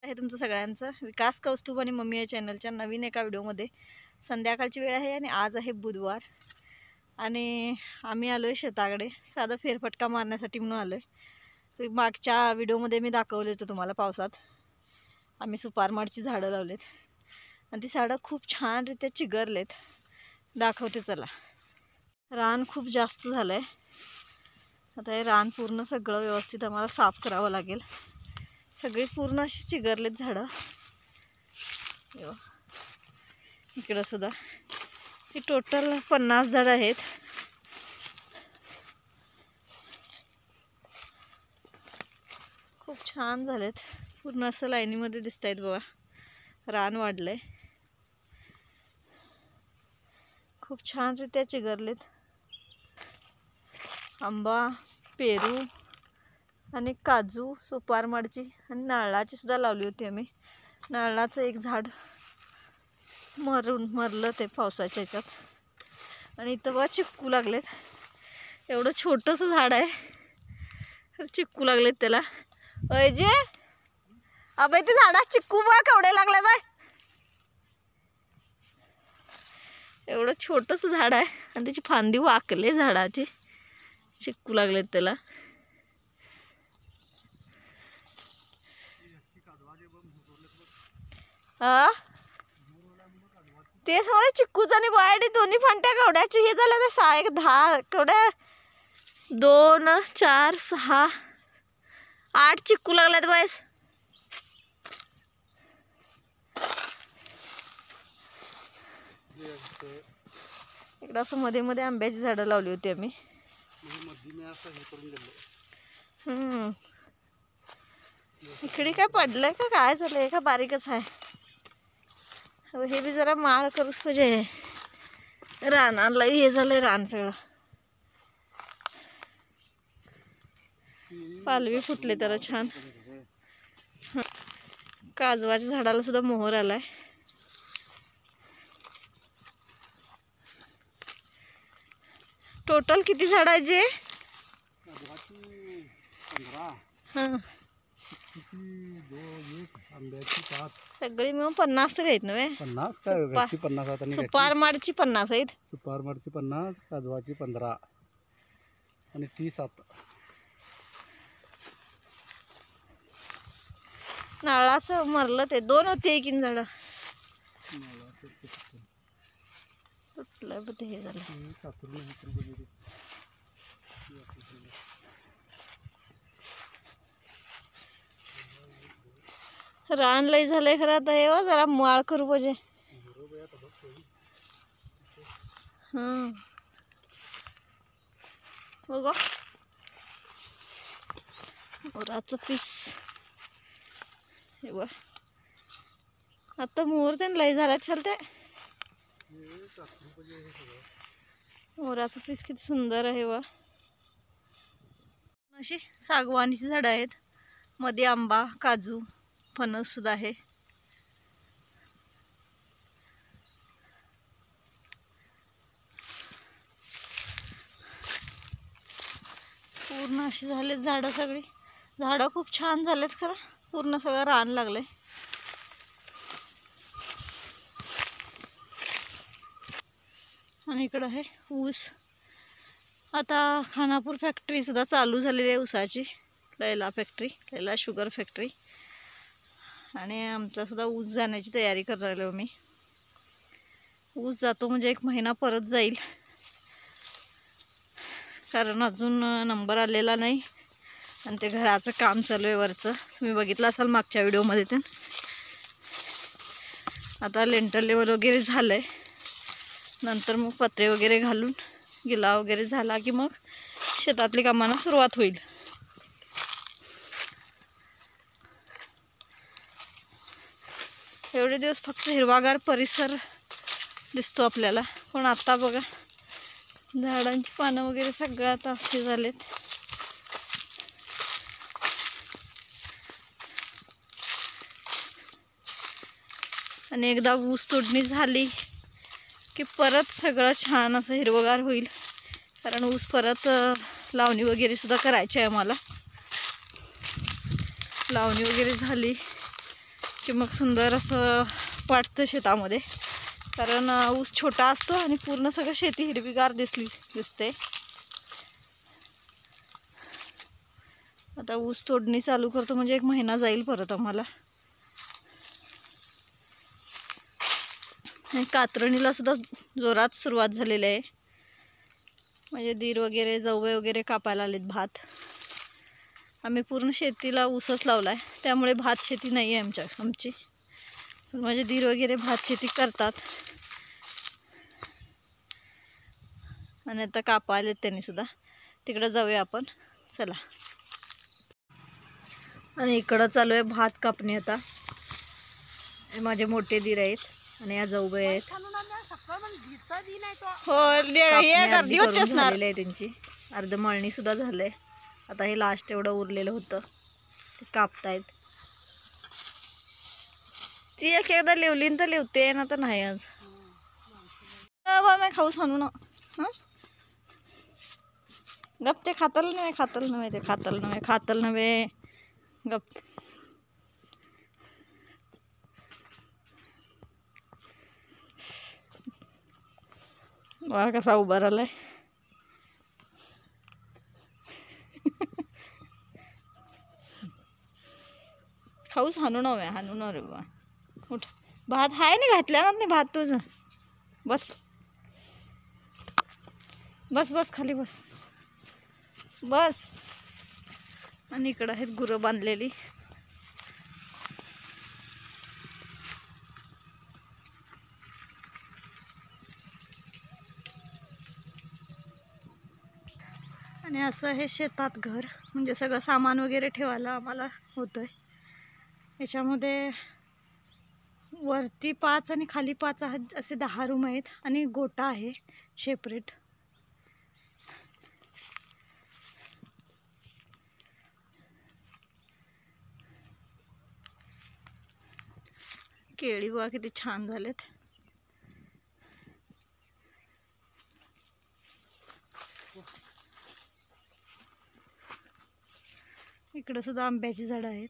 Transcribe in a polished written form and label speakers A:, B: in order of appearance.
A: आहे तुमचं सगळ्यांचं विकास कौस्तुभ आणि मम्मी या चॅनलच्या नवीन एका व्हिडिओमध्ये। संध्याकाळची वेळ आहे आणि आज आहे बुधवार आणि आम्ही आलो आहे शेताकडे साधा फेरफटका मारण्यासाठी म्हणून आलो आहे। तर मागच्या व्हिडिओमध्ये मी दाखवले होते तुम्हाला पावसात आम्ही सुपारमाडची झाडं लावलेत आणि ती झाडं खूप छानरित्या चिगरलेत। दाखवते चला। रान खूप जास्त झालं आहे, आता हे रान पूर्ण सगळं व्यवस्थित आम्हाला साफ करावं लागेल। सगळे पूर्ण अशी चिगरलेत झाडं। इकडं सुद्धा ही टोटल 50 झाडं आहेत। खूप छान झालेत, पूर्ण असं लाईनीमध्ये दिसत आहेत बघा। रान वाढलंय, खूप छानरित्या चिगरलेत। आंबा, पेरू आणि काजू, सुपारमाडची आणि नारळाची सुद्धा लावली होती आम्ही। नारळाचं एक झाड मरलं ते पावसाच्या ह्याच्यात। आणि इथं बघा चिक्कू लागलेत, एवढं छोटंसं झाड आहे तर चिक्कू लागलेत त्याला। जे अबे ते झाडात चिक्कू बघा केवढे लागले जाय। एवढं छोटंसं झाड आहे आणि त्याची फांदी वाकले झाडाची, चिक्कू लागलेत त्याला। तेच मला चिक्कूच आणि बायडी दोन्ही फांट्या केवढ्याची हे झाल्या तर 6 1 10 केवढ्या 2 4 6 8 चिक्कू लागल्यात बस। इकडं असं मध्ये मध्ये आंब्याची झाडं लावली होती आम्ही। इकडे काय पडलंय का काय झालंय का बारीकच आहे। हे बी जरा माळ करूच पाहिजे, रानाला हे झालंय रान सगळं। पालवी फुटले त्याला छान। काजवाच्या झाडाला सुद्धा मोहर आलाय। टोटल किती झाड आहे जे? सगळी मिळून 50 आहेत ना?
B: 50
A: सुपारमाडची 50 आहेत।
B: सुपारमाडची 50, काजवाची 15 आणि 30 आता।
A: नारळाचं मरलं ते 2 होते एकीन झाड तुटलं बघ, हे झालं। रान लय झालंय खरं आता हे जरा माळ करू पाहिजे। बघा मोराचं पीस हे बघ, आता मोर त्यानं लय झाला चालते। मोराचं पीस किती सुंदर आहे बघ। अशी सागवानीची झाडं आहेत, मध्ये आंबा, काजू, फणस सुद्धा आहे। पूर्ण अशी झालेत झाडं सगळी। झाडं खूप छान झालेत खरं, पूर्ण सगळं रान लागलंय। आणि इकडं आहे ऊस। आता खानापूर फॅक्टरी सुद्धा चालू झालेली आहे ऊसाची, Laila factory, Laila sugar factory. आणि आमचा सुद्धा ऊस जाण्याची तयारी करायला मी। ऊस जातो म्हणजे 1 महिना परत जाईल, कारण अजून नंबर आलेला नाही आणि ते घराचं काम चालू आहे वरचं, तुम्ही बघितलं असाल मागच्या व्हिडिओमध्ये। ते आता लेंटर लेवल वगैरे झालंय, नंतर मग पत्रे वगैरे घालून गिला वगैरे झाला की मग शेतातली कामांना सुरुवात होईल। एवढे दिवस फक्त हिरवागार परिसर दिसतो आपल्याला, पण आता बघा झाडांची पानं वगैरे सगळं आता असे झालेत। आणि एकदा ऊस तोडणी झाली की परत सगळं छान असं हिरवगार होईल, कारण ऊस परत लावणी वगैरे सुद्धा करायची आहे आम्हाला। लावणी वगैरे झाली चिमक सुंदर असं वाटतं शेतामध्ये, कारण ऊस छोटा असतो आणि पूर्ण सगळं शेती हिरवीगार दिसते. आता ऊस तोडणी चालू करतो म्हणजे 1 महिना जाईल परत आम्हाला. आणि कातरणीला सुद्धा जोरात सुरुवात झालेली आहे. म्हणजे दीर वगैरे जावई वगैरे कापायला आलेत भात. आम्ही पूर्ण शेतीला ऊसच लावला आहे, त्यामुळे भात शेती नाही आहे आमची. माझे दीर वगैरे भात शेती करतात आणि आता कापा आलेत त्यांनी सुद्धा. तिकडं जाऊया आपण, चला. आणि इकडं चालू आहे भात कापणी. आता हे माझे मोठे दीर आहेत आणि या जाऊबाई आहेत. हो, गर्दी होती असणार आहे त्यांची. अर्ध मळणी सुद्धा झालंय. आता हे लास्ट एवढं उरलेलं होतं ते कापतायत. ती एकदा लिवलीन तर लिवते ना, तर नाही. आज खाऊस आणू ना. गप, ते खातल नव्हे गप. वा कसा उभा राहिलाय. खाऊस हाणू ना रे बा. उठ, भात हाय नाही घातल्या ना, नाही भात तुझं. बस बस बस, खाली बस बस. आणि इकडं आहेत गुरं बांधलेली. आणि असं हे शेतात घर, म्हणजे सगळं सामान वगैरे ठेवायला आम्हाला होतंय. याच्यामध्ये वरती 5 आणि खाली 5 आहेत, असे 10 रूम आहेत आणि गोटा आहे सेपरेट. केळी बघा किती छान झालेत. इकडं सुद्धा आंब्याची झाडं आहेत.